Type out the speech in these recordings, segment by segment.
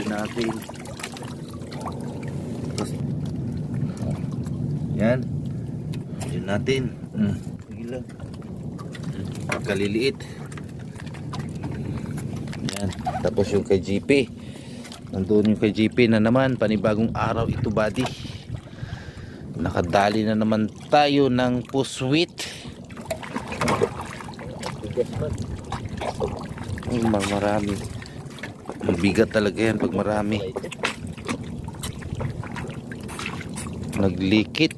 natin. Tapos, yan. Yan natin. Sige lang. Kaliliit. Yan. Tapos yung kay GP. Nandun yung kay GP na naman. Panibagong araw ito, buddy. Nakadali na naman tayo ng puswit. Marami. Mabigat talaga yan pag marami. Naglikit.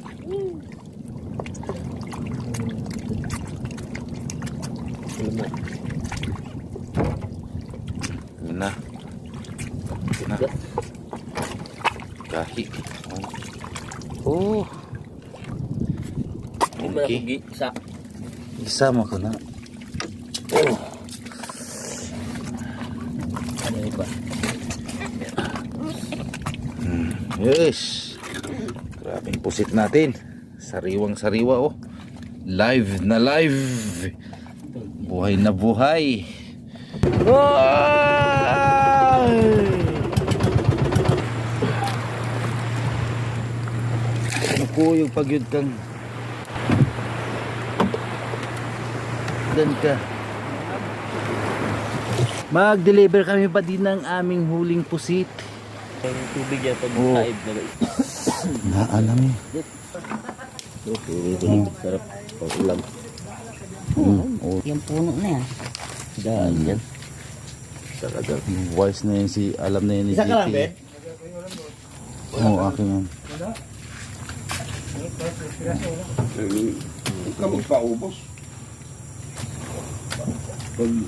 Yun na. Kahi. Oh. Okay. Isama ko na. Oh. Ano ba? Yes. Grabing pusit natin. Sariwang sariwa oh. Live na live. Buhay na buhay. Naku, yung pagyud kang dan ka. Mag-deliver kami pa din ng aming huling pusit. Yung tubig yan pag taib na ba? Naalam eh. Sarap. Ulam. Yung puno na yan. Daan yan. Talaga. Wise na yan si, alam na yan ni Isa ka lang, GP. Ben? Oo, akin yan. Huwag ka magpaubos.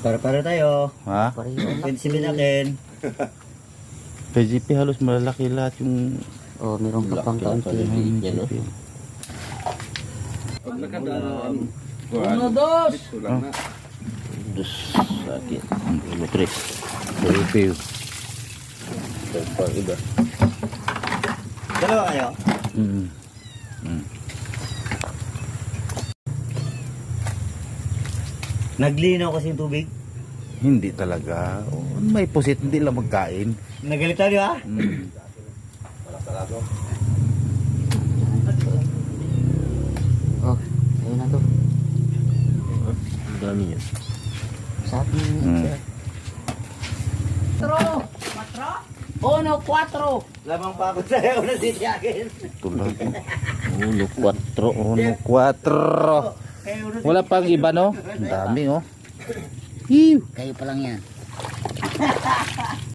Para-para tayo. Ha? Pensimin natin. Kay GP halos malalaki lahat yung Oh, meron pa pang kaunti. Yan, no? Pag nakadaan, Uno, dos! ito lang na. Dos sa akin. Ulo, tres. GP. Pang iba. Dalawa kayo? Naglinaw kasi yung tubig. Hindi talaga. Oh, may pusit, hindi lang magkain. Nagalitan niyo ha? Oh, ayun na to. Ang dami yan. Sabi niya. 4! Uno, 4! Lamang pa ako sa'yo na sisyakin. Tulad. Ulo, 4. Uno, 4. Wala pang iba no? Ang dami oh. Hiw. Kayo pa lang yan.